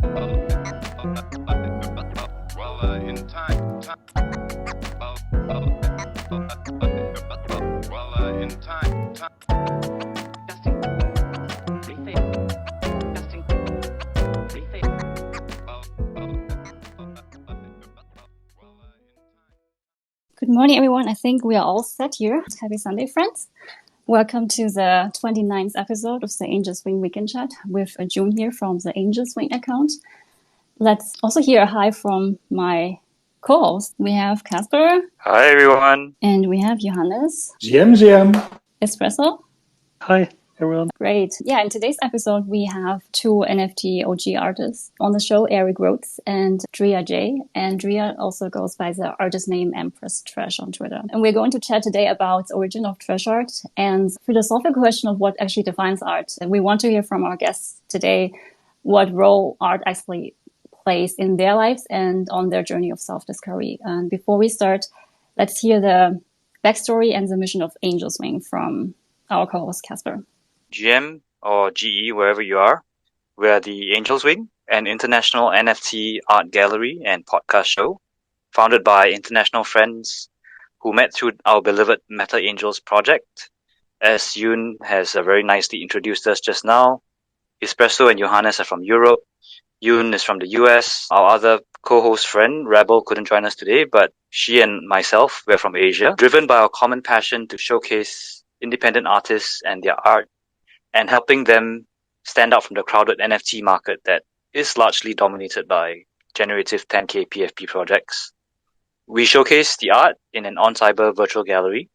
Good morning, everyone. I think we are all set here. Happy Sunday, friends. Welcome to the 29th episode of the Angel Swing Weekend Chat with June here from the Angel Swing account. Let's also hear a hi from my co-host. We have Casper. Hi, everyone. And we have Johannes. GM. Espresso. Hi, everyone. Great. Yeah, in today's episode, we have two NFT OG artists on the show, Rhodes and Drea Jay. And Drea also goes by the artist name Empress Trash on Twitter. And we're going to chat today about the origin of trash art and philosophical question of what actually defines art. And we want to hear from our guests today what role art actually plays in their lives and on their journey of self-discovery. And before we start, let's hear the backstory and the mission of Angel Swing from our co-host Casper. GM or GE, wherever you are, we are the Angels Wing, an international NFT art gallery and podcast show founded by international friends who met through our beloved Meta Angels project. As Yoon has very nicely introduced us just now, Espresso and Johannes are from Europe. Yoon is from the US. Our other co-host friend, Rebel, couldn't join us today, but she and myself, we're from Asia, driven by our common passion to showcase independent artists and their art, and helping them stand out from the crowded NFT market that is largely dominated by generative 10K PFP projects. We showcase the art in an on-cyber virtual gallery.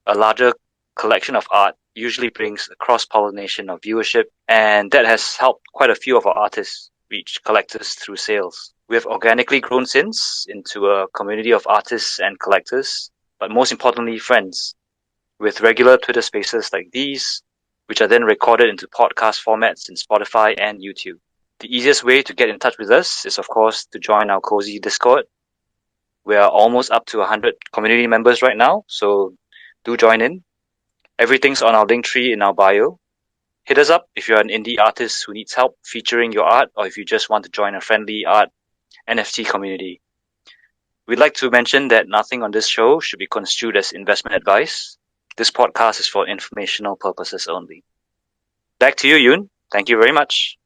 A larger collection of art usually brings a cross-pollination of viewership, and that has helped quite a few of our artists reach collectors through sales. We have organically grown since into a community of artists and collectors, but most importantly, friends, with regular Twitter spaces like these, which are then recorded into podcast formats in Spotify and YouTube. The easiest way to get in touch with us is, of course, to join our cozy Discord. We are almost up to 100 community members right now, so do join in. Everything's on our link tree in our bio. Hit us up if you're an indie artist who needs help featuring your art, or if you just want to join a friendly art NFT community. We'd like to mention that nothing on this show should be construed as investment advice. This podcast is for informational purposes only. Back to you, Yoon. Thank you very much.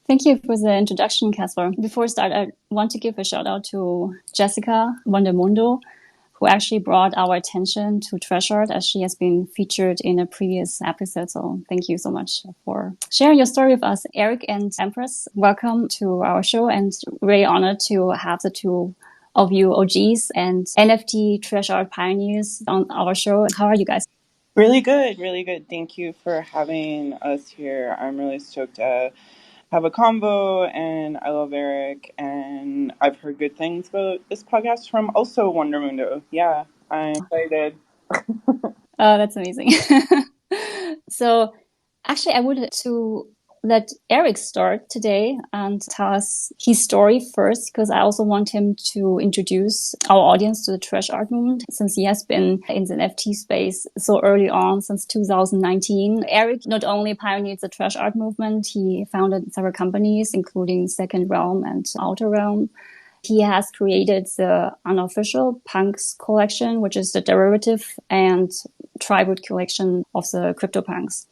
Thank you for the introduction, Casper. Before we start, I want to give a shout out to Jessica Wondermundo, who actually brought our attention to trash art, as she has been featured in a previous episode. So thank you so much for sharing your story with us. Eric and Empress, welcome to our show, and really honored to have the two of you OGs and NFT trash art pioneers on our show. How are you guys? Really good, really good. Thank you for having us here. I'm really stoked to have a convo, and I love Eric, and I've heard good things about this podcast from also Wondermundo. Yeah, I'm excited. That's amazing. So actually, I would to let Eric start today and tell us his story first, because I also want him to introduce our audience to the trash art movement, since he has been in the NFT space so early on, since 2019. Eric not only pioneered the trash art movement, he founded several companies, including Second Realm and Outer Realm. He has created the unofficial Punks collection, which is the derivative and tribute collection of the CryptoPunks.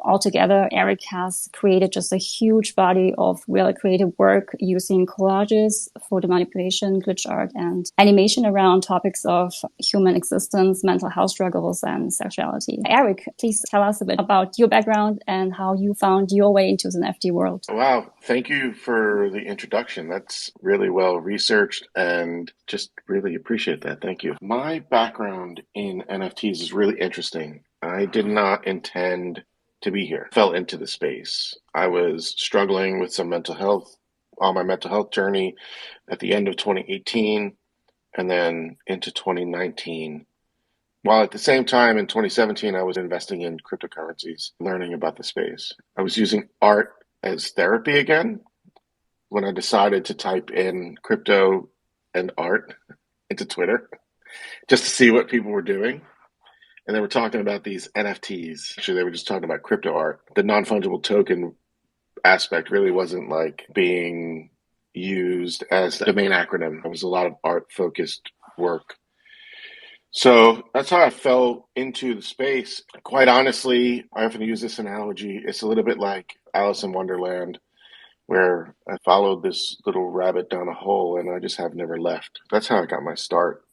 Altogether, Eric has created just a huge body of really creative work using collages, photo manipulation, glitch art, and animation around topics of human existence, mental health struggles, and sexuality. Eric, please tell us a bit about your background and how you found your way into the NFT world. Wow, thank you for the introduction. That's really well researched and just really appreciate that. Thank you. My background in NFTs is really interesting. I did not intend to be here. Fell into the space. I was struggling with some mental health on my mental health journey at the end of 2018 and then into 2019. While at the same time in 2017, I was investing in cryptocurrencies, learning about the space. I was using art as therapy again when I decided to type in crypto and art into Twitter just to see what people were doing. And they were talking about these NFTs. Actually, they were just talking about crypto art. The non-fungible token aspect really wasn't like being used as the main acronym. There was a lot of art-focused work. So that's how I fell into the space. Quite honestly, I often use this analogy. It's a little bit like Alice in Wonderland, where I followed this little rabbit down a hole and I just have never left. That's how I got my start.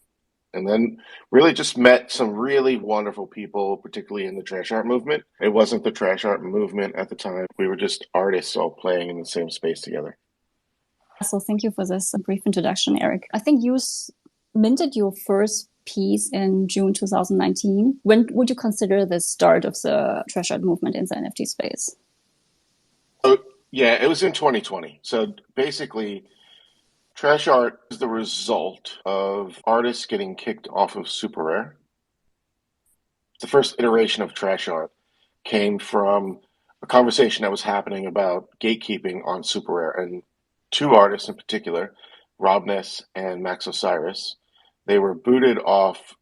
And then really just met some really wonderful people, particularly in the trash art movement. It wasn't the trash art movement at the time. We were just artists all playing in the same space together. So thank you for this brief introduction, Eric. I think you minted your first piece in June 2019. When would you consider the start of the trash art movement in the NFT space? Oh, yeah, it was in 2020. So basically, trash art is the result of artists getting kicked off of Super Rare. The first iteration of trash art came from a conversation that was happening about gatekeeping on Super Rare. And two artists in particular, Rob Ness and Max Osiris, they were booted off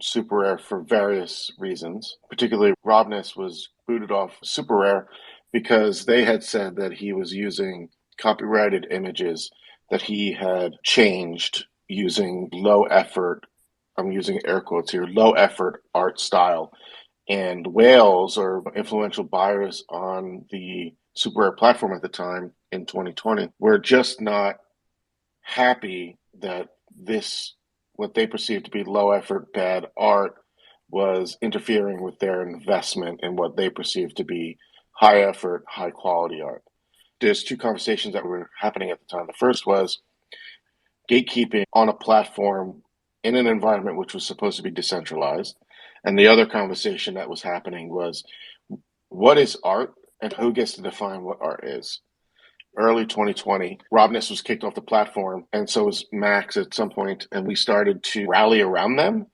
Super Rare for various reasons. Particularly, Rob Ness was booted off Super Rare because they had said that he was using copyrighted images that he had changed using low effort, I'm using air quotes here, low effort art style. And whales, or influential buyers on the Super Rare platform at the time in 2020, were just not happy that this, what they perceived to be low effort, bad art, was interfering with their investment in what they perceived to be high effort, high quality art. There's two conversations that were happening at the time. The first was gatekeeping on a platform in an environment which was supposed to be decentralized. And the other conversation that was happening was, what is art and who gets to define what art is? Early 2020, Rob Ness was kicked off the platform, and so was Max at some point, and we started to rally around them.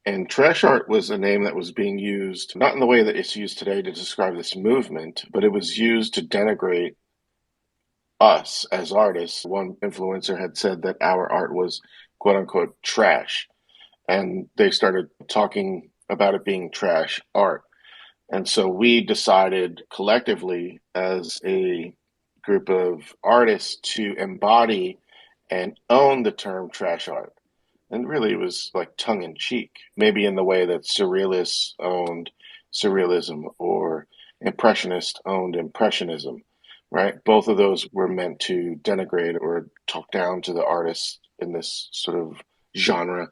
And trash art was a name that was being used, not in the way that it's used today to describe this movement, but it was used to denigrate us as artists. One influencer had said that our art was quote unquote trash, and they started talking about it being trash art. And so we decided collectively as a group of artists to embody and own the term trash art. And really, it was like tongue in cheek, maybe in the way that surrealists owned surrealism or impressionists owned impressionism, right? Both of those were meant to denigrate or talk down to the artists in this sort of genre.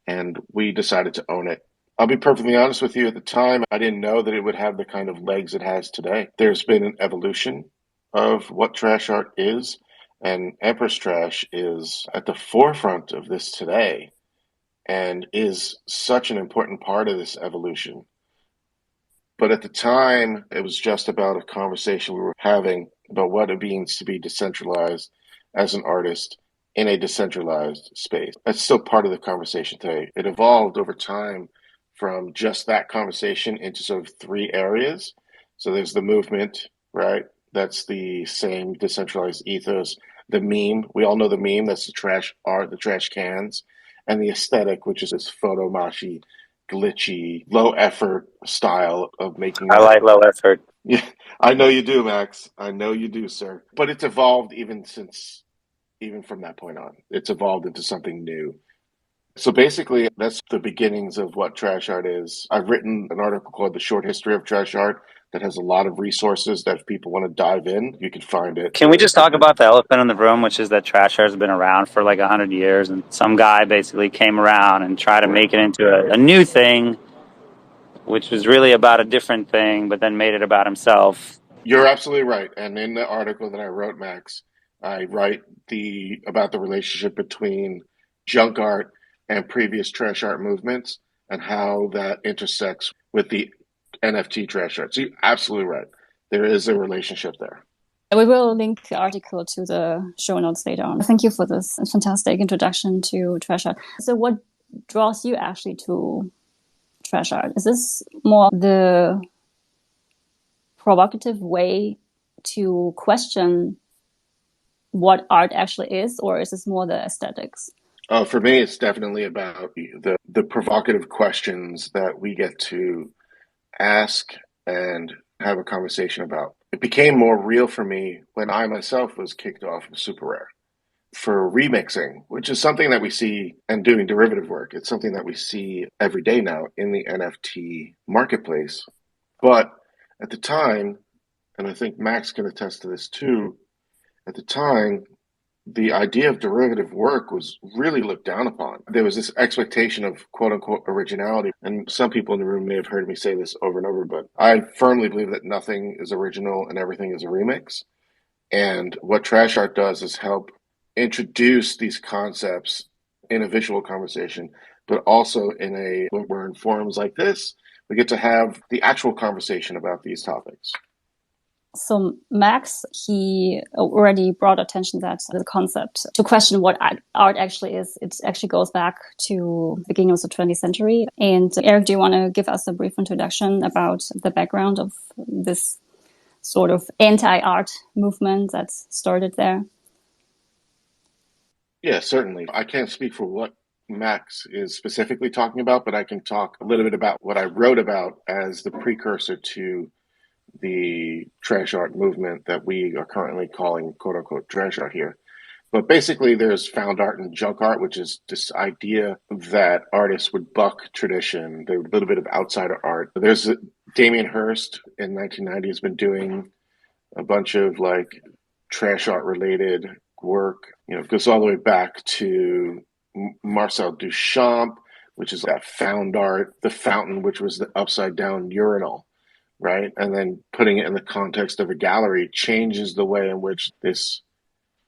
And we decided to own it. I'll be perfectly honest with you, at the time, I didn't know that it would have the kind of legs it has today. There's been an evolution of what trash art is, and Empress Trash is at the forefront of this today and is such an important part of this evolution. But at the time, it was just about a conversation we were having about what it means to be decentralized as an artist in a decentralized space. That's still part of the conversation today. It evolved over time from just that conversation into sort of three areas. So there's the movement, right? That's the same decentralized ethos. The meme, we all know the meme, that's the trash art, the trash cans. And the aesthetic, which is this photomashi, glitchy, low effort style of making I art. like low effort. Yeah, I know you do, Max. I know you do, sir. But it's evolved even from that point on. It's evolved into something new. So basically, that's the beginnings of what trash art is. I've written an article called The Short History of Trash Art that has a lot of resources that if people want to dive in, you can find it. Can we just talk about the elephant in the room, which is that trash art has been around for like 100 years, and some guy basically came around and tried to make it into a new thing, which was really about a different thing, but then made it about himself. You're absolutely right. And in the article that I wrote, Max, I write about the relationship between junk art and previous trash art movements and how that intersects with the NFT trash art. So you're absolutely right. There is a relationship there. We will link the article to the show notes later on. Thank you for this fantastic introduction to trash art. So what draws you actually to trash art? Is this more the provocative way to question what art actually is, or is this more the aesthetics? For me, it's definitely about the provocative questions that we get to ask and have a conversation about. it became more real for me when I myself was kicked off of Super Rare for remixing, which is something that we see, and doing derivative work. It's something that we see every day now in the NFT marketplace. But at the time, and I think Max can attest to this too, at the time, the idea of derivative work was really looked down upon. There was this expectation of quote unquote originality. And some people in the room may have heard me say this over and over, but I firmly believe that nothing is original and everything is a remix. And what trash art does is help introduce these concepts in a visual conversation, but also when we're in forums like this, we get to have the actual conversation about these topics. So Max, he already brought attention that the concept to question what art actually is. It actually goes back to the beginning of the 20th century. And Eric, do you want to give us a brief introduction about the background of this sort of anti-art movement that started there? Yeah, certainly. I can't speak for what Max is specifically talking about, but I can talk a little bit about what I wrote about as the precursor to the trash art movement that we are currently calling quote unquote trash art here. But basically, there's found art and junk art, which is this idea that artists would buck tradition. There's a little bit of outsider art. There's Damien Hirst in 1990 has been doing a bunch of like trash art related work. You know, it goes all the way back to Marcel Duchamp, which is that found art, the fountain, which was the upside down urinal, right? And then putting it in the context of a gallery changes the way in which this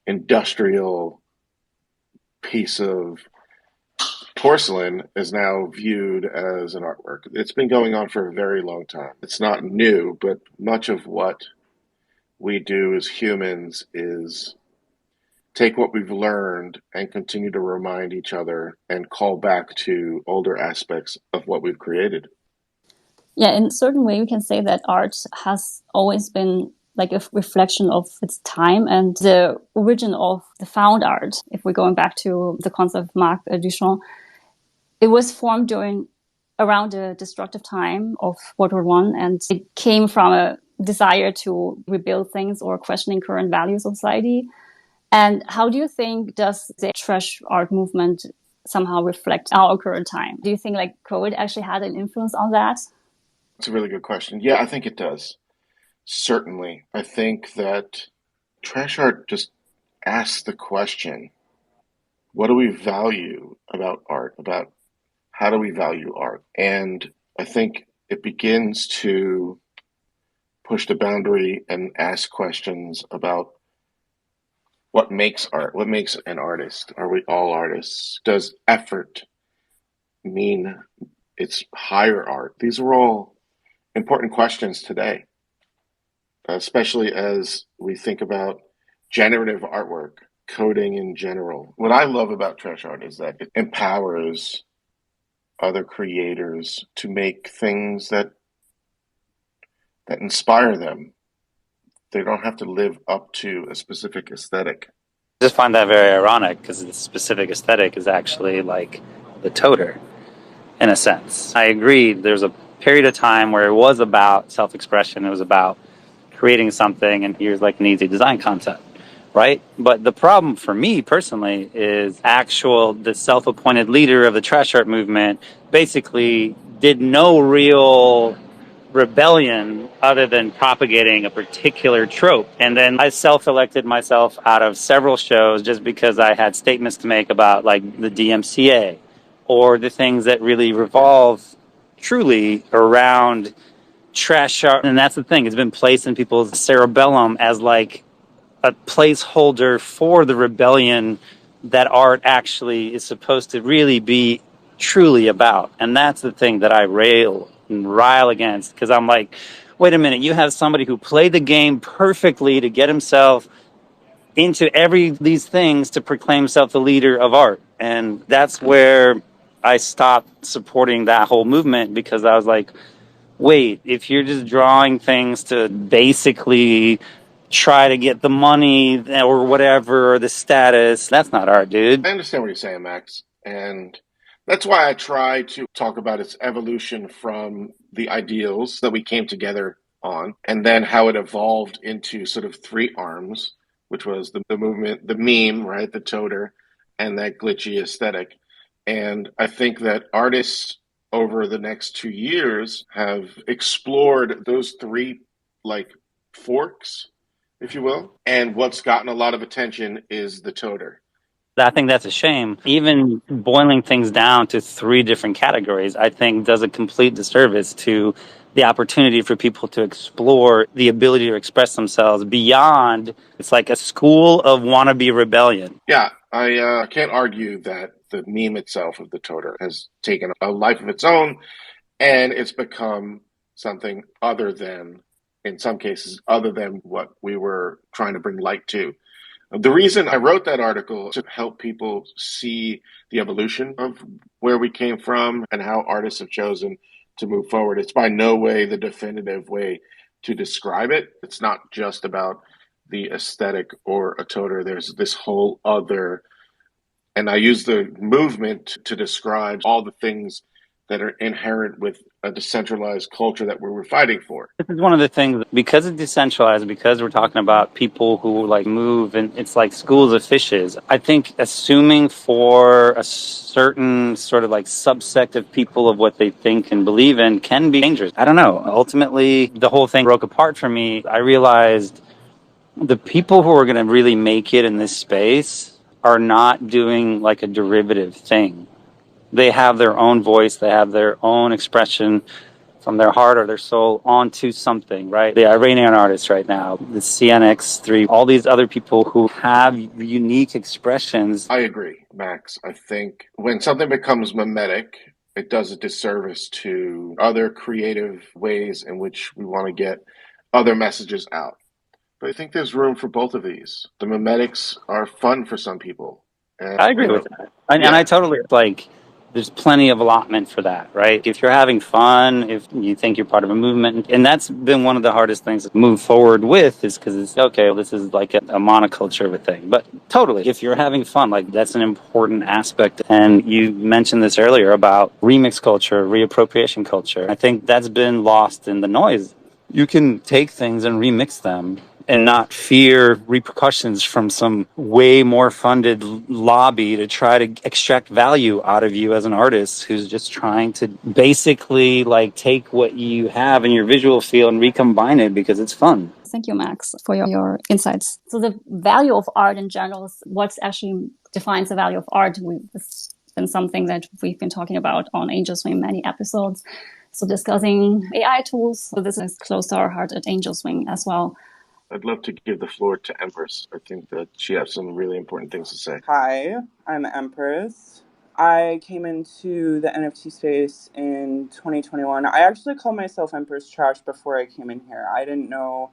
industrial piece of porcelain is now viewed as an artwork. It's been going on for a very long time. It's not new, but much of what we do as humans is take what we've learned and continue to remind each other and call back to older aspects of what we've created. Yeah, in a certain way, we can say that art has always been like a reflection of its time, and the origin of the found art, if we're going back to the concept of Marc Duchamp, it was formed around the destructive time of World War One, and it came from a desire to rebuild things or questioning current values of society. And how do you think does the trash art movement somehow reflect our current time? Do you think like COVID actually had an influence on that? It's a really good question. Yeah, I think it does. Certainly. I think that trash art just asks the question, what do we value about art? About how do we value art? And I think it begins to push the boundary and ask questions about what makes art, what makes an artist. Are we all artists? Does effort mean it's higher art? These are all important questions today, especially as we think about generative artwork, coding in general. What I love about trash art is that it empowers other creators to make things that inspire them. They don't have to live up to a specific aesthetic. I just find that very ironic because the specific aesthetic is actually like the toter, in a sense. I agree. There's a period of time where it was about self-expression. It was about creating something, and here's like an easy design concept, right? But the problem for me personally is the self-appointed leader of the trash art movement basically did no real rebellion other than propagating a particular trope. And then I self-elected myself out of several shows just because I had statements to make about like the DMCA or the things that really revolve truly around trash art. And that's the thing, it's been placed in people's cerebellum as like a placeholder for the rebellion that art actually is supposed to really be truly about. And that's the thing that I rile against, because I'm like, wait a minute, you have somebody who played the game perfectly to get himself into these things to proclaim himself the leader of art. And that's where I stopped supporting that whole movement, because I was like, wait, if you're just drawing things to basically try to get the money or whatever, or the status, that's not art, dude. I understand what you're saying, Max. And that's why I try to talk about its evolution from the ideals that we came together on, and then how it evolved into sort of three arms, which was the movement, the meme, right, the toter, and that glitchy aesthetic. And I think that artists over the next 2 years have explored those three like forks, if you will. And what's gotten a lot of attention is the toter. I think that's a shame. Even boiling things down to three different categories, I think does a complete disservice to the opportunity for people to explore the ability to express themselves beyond. It's like a school of wannabe rebellion. Yeah, I can't argue that the meme itself of the toter has taken a life of its own, and it's become something other than, in some cases, other than what we were trying to bring light to. The reason I wrote that article to help people see the evolution of where we came from and how artists have chosen to move forward. It's by no way the definitive way to describe it. It's not just about the aesthetic or a toter. There's this whole other, and I use the movement to describe all the things that are inherent with a decentralized culture that we were fighting for. This is one of the things, because it's decentralized, because we're talking about people who like move and it's like schools of fishes. I think assuming for a certain sort of like subsect of people of what they think and believe in can be dangerous. I don't know. Ultimately, the whole thing broke apart for me. I realized the people who are going to really make it in this space are not doing like a derivative thing. They have their own voice, they have their own expression from their heart or their soul onto something, right? The Iranian artists right now, the CNX3, all these other people who have unique expressions. I agree, Max. I think when something becomes mimetic, it does a disservice to other creative ways in which we want to get other messages out. But I think there's room for both of these. The mimetics are fun for some people. And, I agree with that. And I yeah, totally like, there's plenty of allotment for that, right? If you're having fun, if you think you're part of a movement, and that's been one of the hardest things to move forward with is because it's okay, well, this is like a monoculture of a thing. But totally, if you're having fun, like that's an important aspect. And you mentioned this earlier about remix culture, reappropriation culture. I think that's been lost in the noise. You can take things and remix them and not fear repercussions from some way more funded lobby to try to extract value out of you as an artist who's just trying to basically like take what you have in your visual field and recombine it because it's fun. Thank you, Max, for your insights. So the value of art in general is what actually defines the value of art. It's been something that we've been talking about on Angel Swing many episodes. So discussing AI tools. So this is close to our heart at Angel Swing as well. I'd love to give the floor to Empress. I think that she has some really important things to say. Hi, I'm Empress. I came into the NFT space in 2021. I actually called myself Empress Trash before I came in here. I didn't know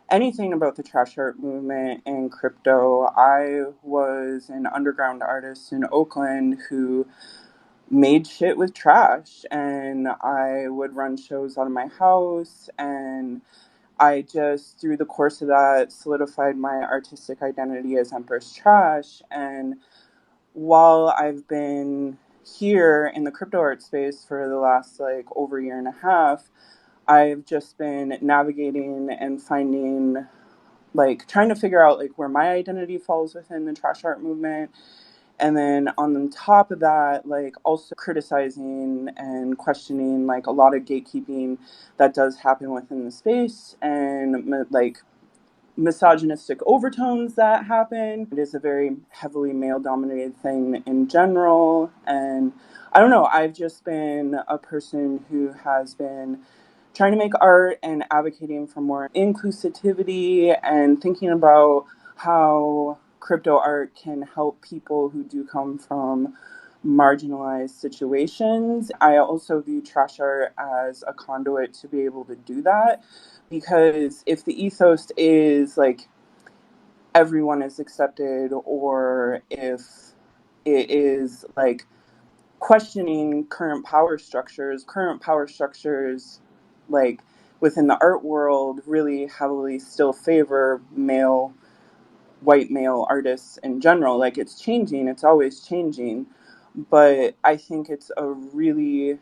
anything about the trash art movement in crypto. I was an underground artist in Oakland who made shit with trash, and I would run shows out of my house, and I just, through the course of that, solidified my artistic identity as Empress Trash. And while I've been here in the crypto art space for the last like over a year and a half, I've just been navigating and finding, like, trying to figure out like where my identity falls within the trash art movement. And then on top of that, like also criticizing and questioning like a lot of gatekeeping that does happen within the space, and like misogynistic overtones that happen. It is a very heavily male dominated thing in general. And I don't know, I've just been a person who has been trying to make art and advocating for more inclusivity and thinking about how crypto art can help people who do come from marginalized situations. I also view trash art as a conduit to be able to do that, because if the ethos is like everyone is accepted, or if it is like questioning current power structures like within the art world really heavily still favor white male artists in general. Like, it's changing, it's always changing, but I think it's a really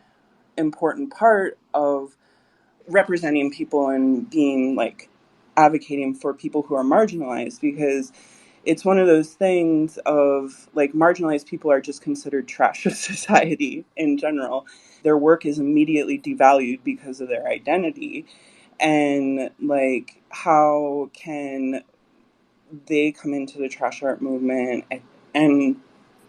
important part of representing people and being like advocating for people who are marginalized, because it's one of those things of like marginalized people are just considered trash of society in general. Their work is immediately devalued because of their identity. And like, how can they come into the trash art movement, and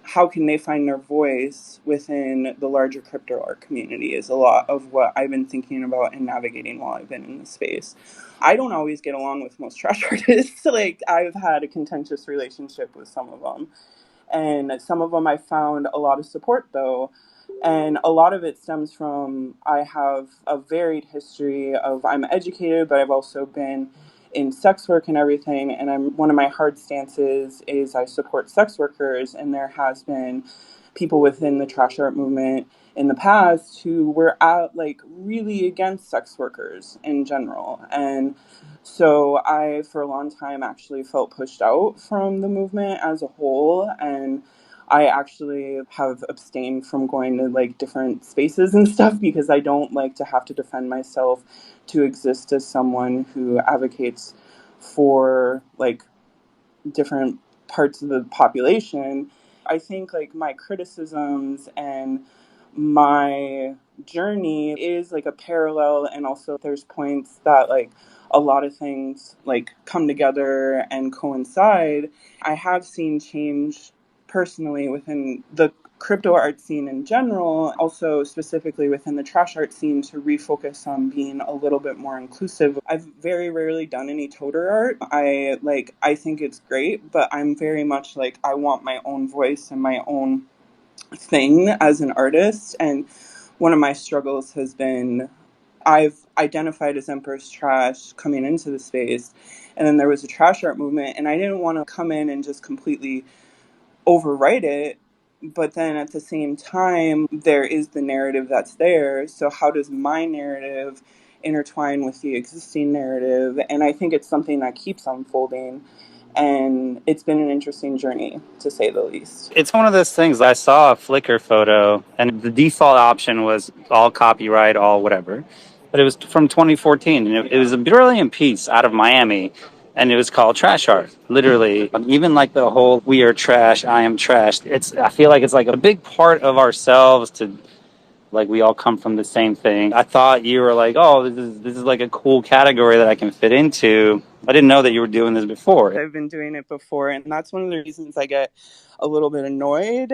how can they find their voice within the larger crypto art community is a lot of what I've been thinking about and navigating while I've been in the space. I don't always get along with most trash artists. Like, I've had a contentious relationship with some of them. And some of them I found a lot of support, though. And a lot of it stems from I have a varied history of I'm educated, but I've also been in sex work and everything. And one of my hard stances is I support sex workers. And there has been people within the trash art movement in the past who were like really against sex workers in general. And so I, for a long time, actually felt pushed out from the movement as a whole. And I actually have abstained from going to like different spaces and stuff because I don't like to have to defend myself to exist as someone who advocates for like different parts of the population. I think like my criticisms and my journey is like a parallel, and also there's points that like a lot of things like come together and coincide. I have seen change personally within the crypto art scene in general, also specifically within the trash art scene, to refocus on being a little bit more inclusive. I've very rarely done any toter art. I think it's great, but I'm very much like I want my own voice and my own thing as an artist. And one of my struggles has been I've identified as Empress Trash coming into the space, and then there was a trash art movement, and I didn't want to come in and just completely overwrite it. But then at the same time, there is the narrative that's there. So how does my narrative intertwine with the existing narrative? And I think it's something that keeps unfolding. And it's been an interesting journey, to say the least. It's one of those things. I saw a Flickr photo, and the default option was all copyright, all whatever. But it was from 2014, and it was a brilliant piece out of Miami, and it was called Trash Art. Literally, even like the whole "we are trash, I am trash." I feel like it's like a big part of ourselves to like we all come from the same thing. I thought you were like, oh, this is like a cool category that I can fit into. I didn't know that you were doing this before. I've been doing it before, and that's one of the reasons I get a little bit annoyed,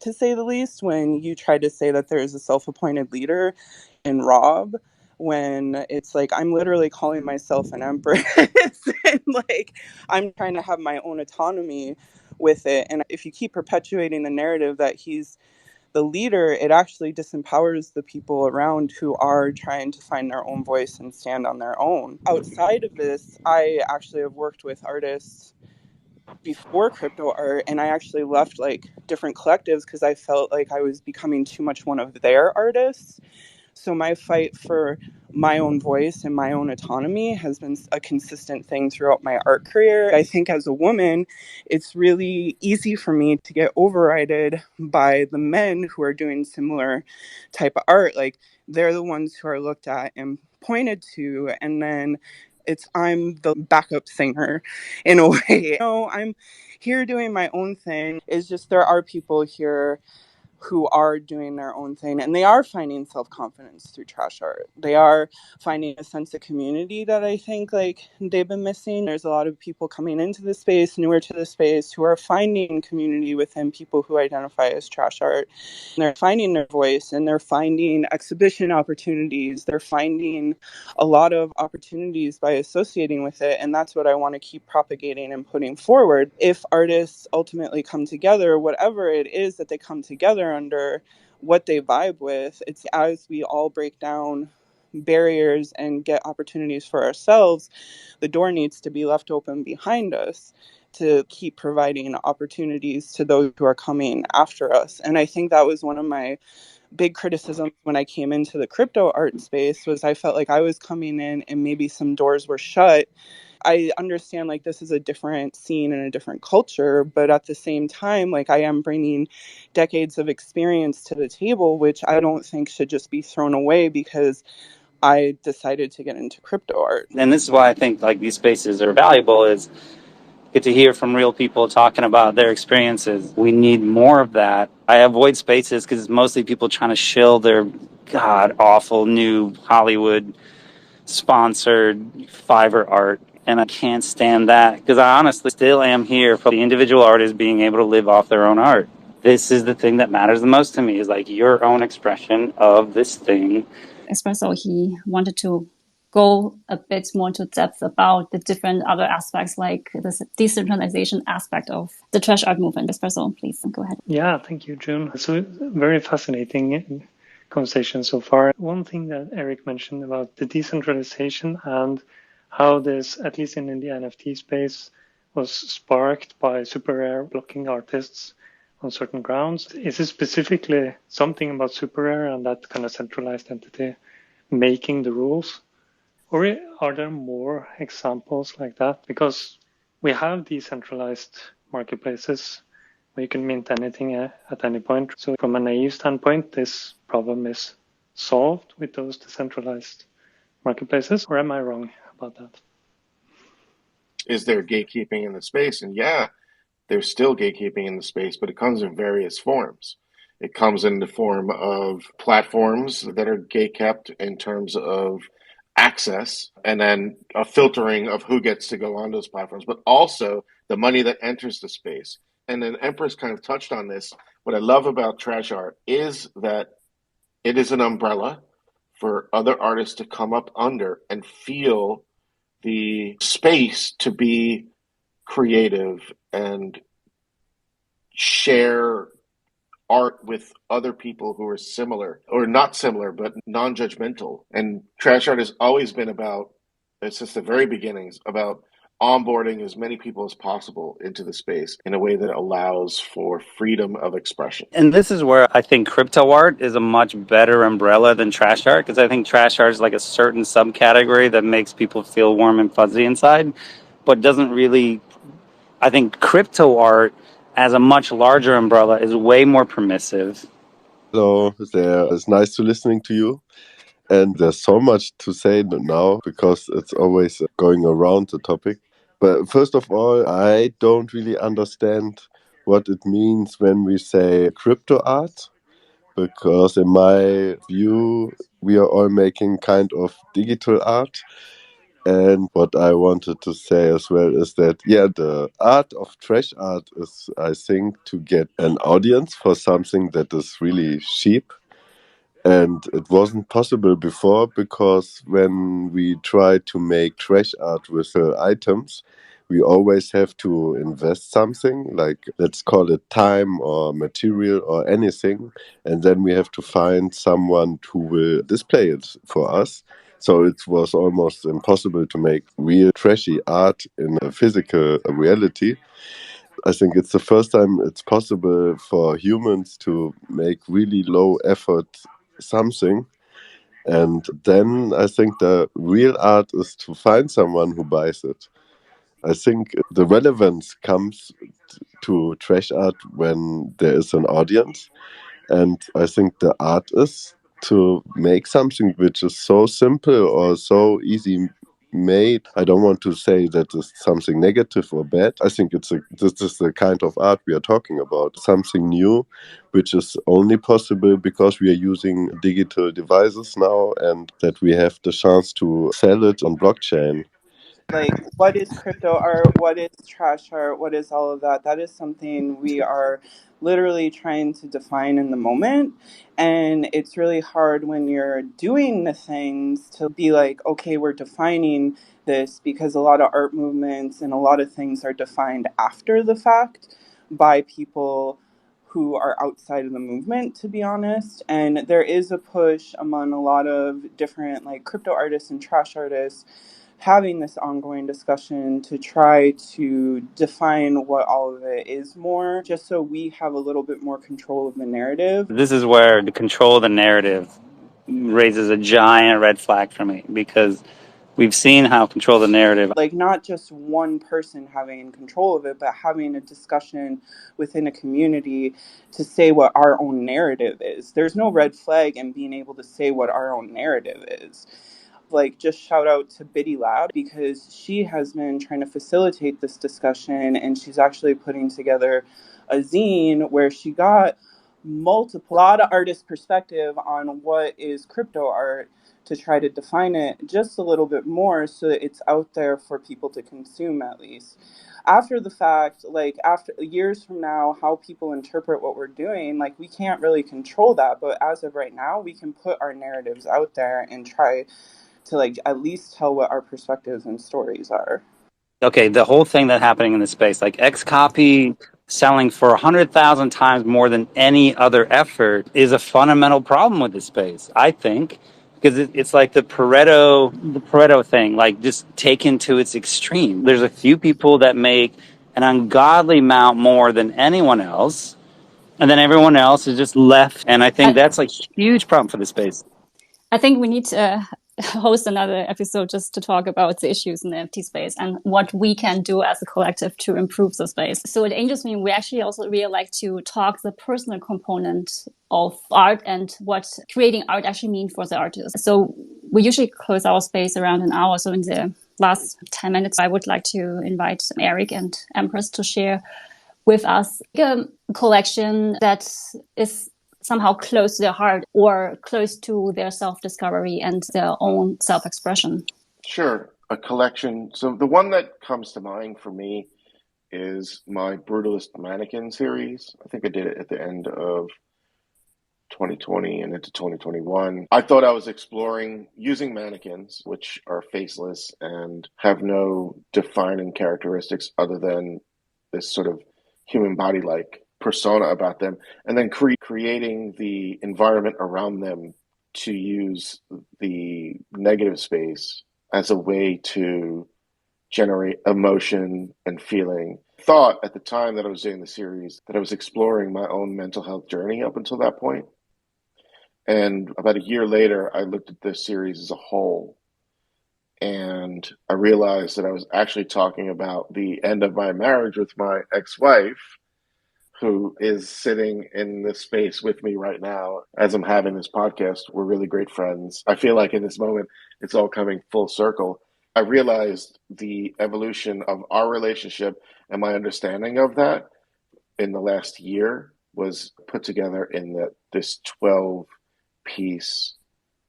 to say the least, when you try to say that there is a self-appointed leader in Rob, when it's like I'm literally calling myself an empress and like I'm trying to have my own autonomy with it. And if you keep perpetuating the narrative that he's the leader, it actually disempowers the people around who are trying to find their own voice and stand on their own. Outside of this, I actually have worked with artists before crypto art, and I actually left like different collectives because I felt like I was becoming too much one of their artists. So my fight for my own voice and my own autonomy has been a consistent thing throughout my art career. I think as a woman, it's really easy for me to get overridden by the men who are doing similar type of art. Like, they're the ones who are looked at and pointed to, and then I'm the backup singer in a way. I'm here doing my own thing. It's just there are people here who are doing their own thing, and they are finding self-confidence through trash art. They are finding a sense of community that I think like they've been missing. There's a lot of people coming into the space, newer to the space, who are finding community within people who identify as trash art. And they're finding their voice, and they're finding exhibition opportunities. They're finding a lot of opportunities by associating with it, and that's what I want to keep propagating and putting forward. If artists ultimately come together, whatever it is that they come together under, what they vibe with, it's as we all break down barriers and get opportunities for ourselves, the door needs to be left open behind us to keep providing opportunities to those who are coming after us. And I think that was one of my big criticisms when I came into the crypto art space, was I felt like I was coming in and maybe some doors were shut. I understand like this is a different scene and a different culture, but at the same time, like I am bringing decades of experience to the table, which I don't think should just be thrown away because I decided to get into crypto art. And this is why I think like these spaces are valuable, is get to hear from real people talking about their experiences. We need more of that. I avoid spaces because it's mostly people trying to shill their god awful new Hollywood sponsored Fiverr art. And I can't stand that because I honestly still am here for the individual artist being able to live off their own art. This is the thing that matters the most to me, is like your own expression of this thing. Espresso, he wanted to go a bit more into depth about the different other aspects, like the decentralization aspect of the trash art movement. Espresso, please go ahead. Yeah, thank you, June. So very fascinating conversation so far. One thing that Eric mentioned about the decentralization and how this, at least in the NFT space, was sparked by super rare blocking artists on certain grounds. Is it specifically something about super rare and that kind of centralized entity making the rules? Or are there more examples like that? Because we have decentralized marketplaces where you can mint anything at any point. So from a naive standpoint, this problem is solved with those decentralized marketplaces, or am I wrong about that? Is there gatekeeping in the space? And yeah, there's still gatekeeping in the space, but it comes in various forms. It comes in the form of platforms that are gatekept in terms of access, and then a filtering of who gets to go on those platforms, but also the money that enters the space. And then Empress kind of touched on this. What I love about trash art is that it is an umbrella for other artists to come up under and feel the space to be creative and share art with other people who are similar or not similar, but non-judgmental. And trash art has always been about, it's just the very beginnings, about onboarding as many people as possible into the space in a way that allows for freedom of expression. And this is where I think crypto art is a much better umbrella than trash art, because I think trash art is like a certain subcategory that makes people feel warm and fuzzy inside, but doesn't really. I think crypto art as a much larger umbrella is way more permissive. Hello there. It's nice to listening to you. And there's so much to say now because it's always going around the topic. But first of all, I don't really understand what it means when we say crypto art, because in my view, we are all making kind of digital art. And what I wanted to say as well is that, yeah, the art of trash art is, I think, to get an audience for something that is really cheap. And it wasn't possible before because when we try to make trash art with items, we always have to invest something, like let's call it time or material or anything. And then we have to find someone who will display it for us. So it was almost impossible to make real trashy art in a physical reality. I think it's the first time it's possible for humans to make really low effort something. And then I think the real art is to find someone who buys it. I think the relevance comes to trash art when there is an audience. And I think the art is to make something which is so simple or so easy made. I don't want to say that it's something negative or bad. I think this is the kind of art we are talking about. Something new, which is only possible because we are using digital devices now and that we have the chance to sell it on blockchain. Like, what is crypto art? What is trash art? What is all of that? That is something we are literally trying to define in the moment. And it's really hard when you're doing the things to be like, okay, we're defining this, because a lot of art movements and a lot of things are defined after the fact by people who are outside of the movement, to be honest. And there is a push among a lot of different like crypto artists and trash artists having this ongoing discussion to try to define what all of it is more, just so we have a little bit more control of the narrative. This is where the control of the narrative raises a giant red flag for me, because We've seen how control the narrative. Like, not just one person having control of it, but having a discussion within a community to say what our own narrative is. There's no red flag in being able to say what our own narrative is. Like, just shout out to Biddy Lab, because she has been trying to facilitate this discussion, and she's actually putting together a zine where she got lot of artist perspective on what is crypto art, to try to define it just a little bit more so that it's out there for people to consume, at least. After the fact, like after years from now, how people interpret what we're doing, like we can't really control that. But as of right now, we can put our narratives out there and try to like at least tell what our perspectives and stories are. Okay, the whole thing that's happening in this space, like X copy selling for 100,000 times more than any other effort, is a fundamental problem with this space, I think, because it's like the Pareto thing, like just taken to its extreme. There's a few people that make an ungodly amount more than anyone else, and then everyone else is just left. And I think that's a huge problem for the space. I think we need to host another episode just to talk about the issues in the NFT space and what we can do as a collective to improve the space. So at Angels Mean, we actually also really like to talk the personal component of art and what creating art actually means for the artist. So we usually close our space around an hour. So in the last 10 minutes, I would like to invite Eric and Empress to share with us a collection that is somehow close to their heart or close to their self-discovery and their own self-expression. Sure. A collection. So the one that comes to mind for me is my Brutalist Mannequin series. I think I did it at the end of 2020 and into 2021. I thought I was exploring using mannequins, which are faceless and have no defining characteristics other than this sort of human body-like persona about them, and then creating the environment around them to use the negative space as a way to generate emotion and feeling. Thought at the time that I was doing the series that I was exploring my own mental health journey up until that point. And about a year later, I looked at this series as a whole, and I realized that I was actually talking about the end of my marriage with my ex-wife, who is sitting in this space with me right now as I'm having this podcast. We're really great friends. I feel like in this moment, it's all coming full circle. I realized the evolution of our relationship, and my understanding of that in the last year was put together in this 12-piece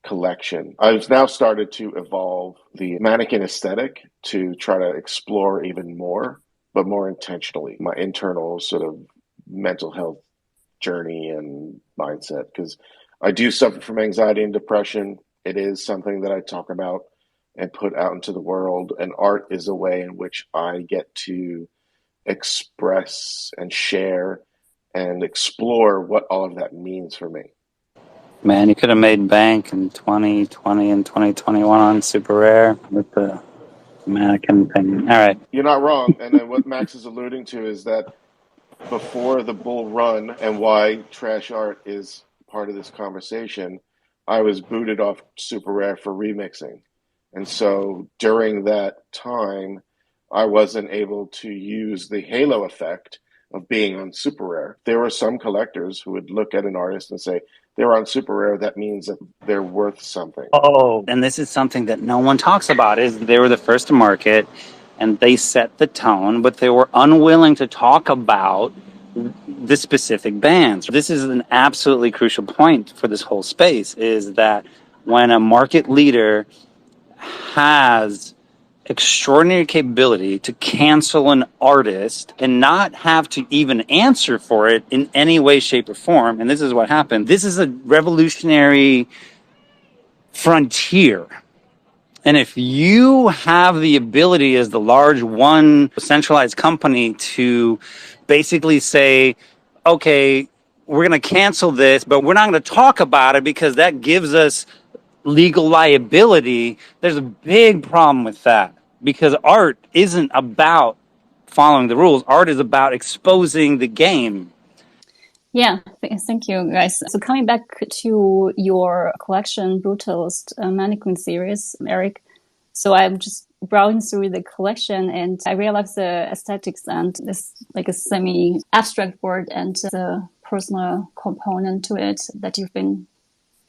collection. I've now started to evolve the mannequin aesthetic to try to explore even more, but more intentionally, my internal sort of mental health journey and mindset, because I do suffer from anxiety and depression. It is something that I talk about and put out into the world, and art is a way in which I get to express and share and explore what all of that means for me. Man, you could have made bank in 2020 and 2021 on Super Rare with the mannequin thing. All right. You're not wrong. And then what Max is alluding to is that before the bull run, and why trash art is part of this conversation, I was booted off Super Rare for remixing. And so during that time, I wasn't able to use the halo effect of being on Super Rare. There were some collectors who would look at an artist and say, they're on Super Rare, that means that they're worth something. Oh, and this is something that no one talks about, is they were the first to market and they set the tone, but they were unwilling to talk about the specific bands. This is an absolutely crucial point for this whole space, is that when a market leader has extraordinary capability to cancel an artist and not have to even answer for it in any way, shape, or form, and this is what happened. This is a revolutionary frontier. And if you have the ability as the large one centralized company to basically say, okay, we're going to cancel this, but we're not going to talk about it because that gives us legal liability, there's a big problem with that, because art isn't about following the rules. Art is about exposing the game. Yeah, thank you, guys. So coming back to your collection, Brutalist Mannequin series, Eric, So I'm just browsing through the collection and I realized the aesthetics and this like a semi-abstract word and the personal component to it that you've been,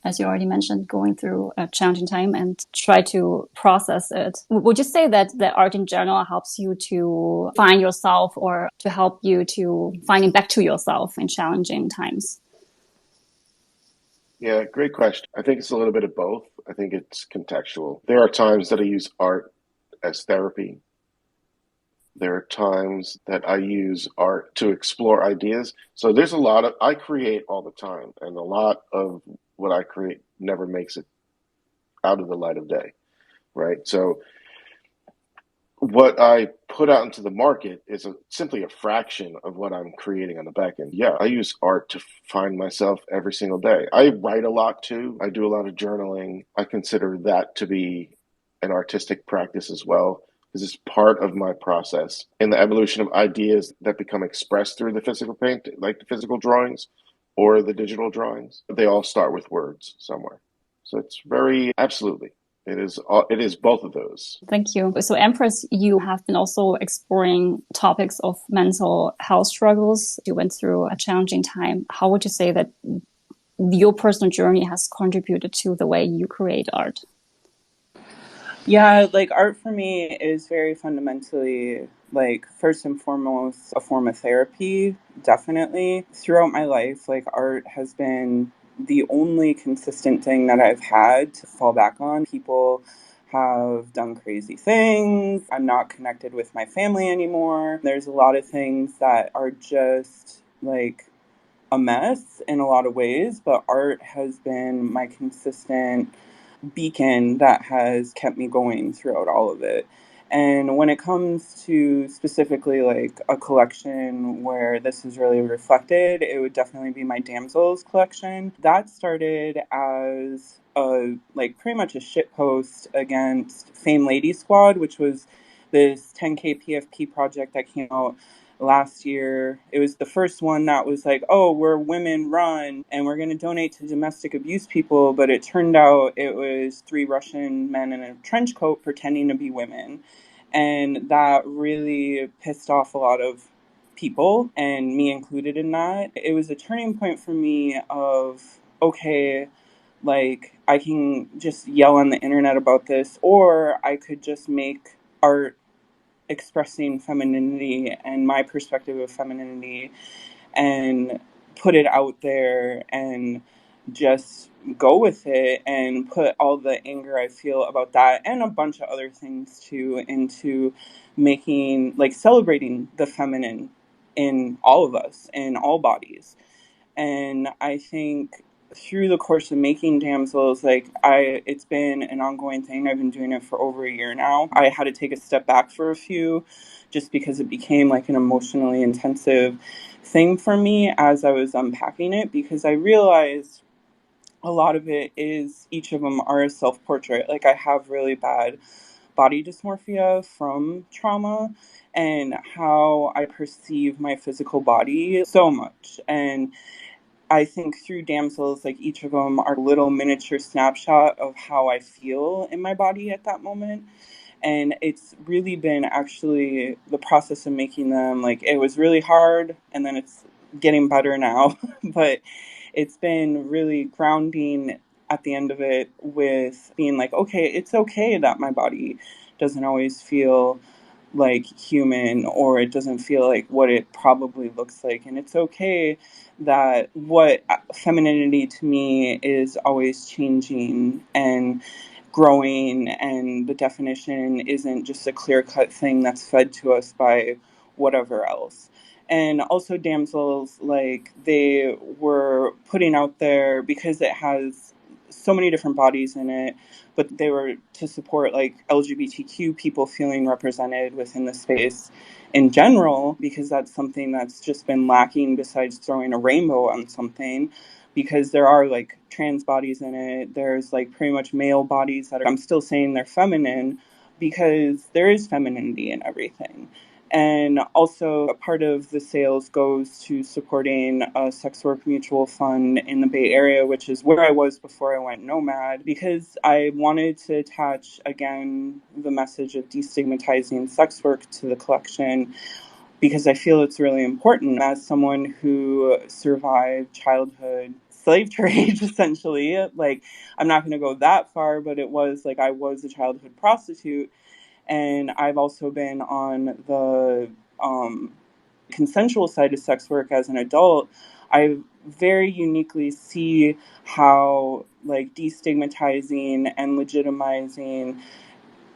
as you already mentioned, going through a challenging time and try to process it. Would you say that the art in general helps you to find yourself or to help you to finding back to yourself in challenging times? Yeah, great question. I think it's a little bit of both. I think it's contextual. There are times that I use art as therapy. There are times that I use art to explore ideas. So there's a lot of, I create all the time, and a lot of what I create never makes it out of the light of day, right? So what I put out into the market is simply a fraction of what I'm creating on the back end. Yeah, I use art to find myself every single day. I write a lot too. I do a lot of journaling. I consider that to be an artistic practice as well, because it's part of my process in the evolution of ideas that become expressed through the physical paint, like the physical drawings or the digital drawings. They all start with words somewhere. So it's very, absolutely. It is both of those. Thank you. So Empress, you have been also exploring topics of mental health struggles. You went through a challenging time. How would you say that your personal journey has contributed to the way you create art? Yeah, like art for me is very fundamentally, like, first and foremost, a form of therapy, definitely. Throughout my life, like, art has been the only consistent thing that I've had to fall back on. People have done crazy things. I'm not connected with my family anymore. There's a lot of things that are just, like, a mess in a lot of ways, but art has been my consistent beacon that has kept me going throughout all of it. And when it comes to specifically like a collection where this is really reflected, it would definitely be my Damsels collection. That started as a like pretty much a shitpost against Fame Lady Squad, which was this 10K PFP project that came out last year. It was the first one that was like, oh, we're women run and we're going to donate to domestic abuse people. But it turned out it was 3 Russian men in a trench coat pretending to be women. And that really pissed off a lot of people, and me included in that. It was a turning point for me of, okay, like I can just yell on the internet about this, or I could just make art expressing femininity and my perspective of femininity and put it out there and just go with it and put all the anger I feel about that and a bunch of other things too into making, like, celebrating the feminine in all of us, in all bodies. And I think through the course of making Damsels, like it's been an ongoing thing. I've been doing it for over a year now. I had to take a step back for a few just because it became like an emotionally intensive thing for me as I was unpacking it, because I realized a lot of it is, each of them are a self-portrait. Like I have really bad body dysmorphia from trauma and how I perceive my physical body so much. And I think through Damsels, like each of them are a little miniature snapshot of how I feel in my body at that moment. And it's really been actually the process of making them, like it was really hard and then it's getting better now. But it's been really grounding at the end of it with being like, okay, it's okay that my body doesn't always feel like human, or it doesn't feel like what it probably looks like. And it's okay that what femininity to me is always changing and growing, and the definition isn't just a clear-cut thing that's fed to us by whatever else. And also Damsels, like they were putting out there because it has so many different bodies in it, but they were to support like LGBTQ people feeling represented within the space in general, because that's something that's just been lacking besides throwing a rainbow on something, because there are like trans bodies in it. There's like pretty much male bodies that I'm still saying they're feminine because there is femininity in everything. And also a part of the sales goes to supporting a sex work mutual fund in the Bay Area, which is where I was before I went nomad, because I wanted to attach, again, the message of destigmatizing sex work to the collection, because I feel it's really important. As someone who survived childhood slave trade, essentially, like, I'm not going to go that far, but it was like I was a childhood prostitute. And I've also been on the consensual side of sex work as an adult. I very uniquely see how, like, destigmatizing and legitimizing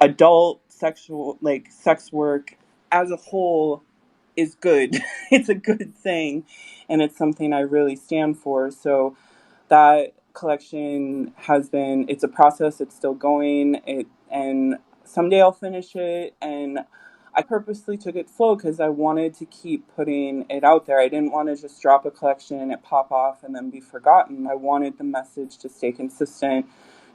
adult sexual, like, sex work as a whole is good. It's a good thing, and it's something I really stand for. So that collection it's a process. It's still going. And someday I'll finish it. And I purposely took it slow because I wanted to keep putting it out there. I didn't want to just drop a collection and it pop off and then be forgotten. I wanted the message to stay consistent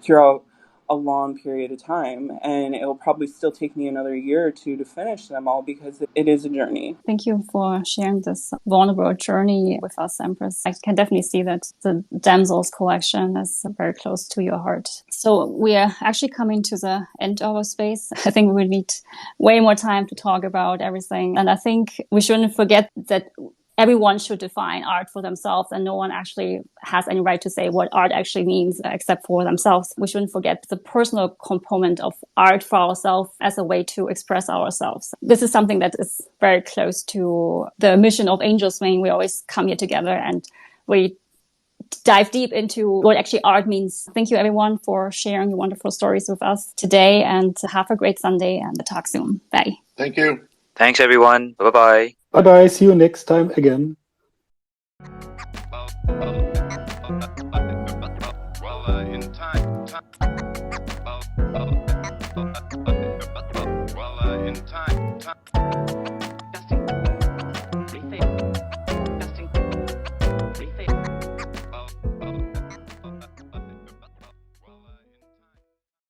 throughout a long period of time, and it'll probably still take me another year or two to finish them all because it is a journey. Thank you for sharing this vulnerable journey with us, Empress. I can definitely see that the Damsels collection is very close to your heart. So we are actually coming to the end of our space. I think we need way more time to talk about everything. And I think we shouldn't forget that everyone should define art for themselves, and no one actually has any right to say what art actually means except for themselves. We shouldn't forget the personal component of art for ourselves as a way to express ourselves. This is something that is very close to the mission of Angel's Wing. We always come here together and we dive deep into what actually art means. Thank you, everyone, for sharing your wonderful stories with us today, and have a great Sunday, and talk soon. Bye. Thank you. Thanks, everyone. Bye-bye. Bye-bye. See you next time again.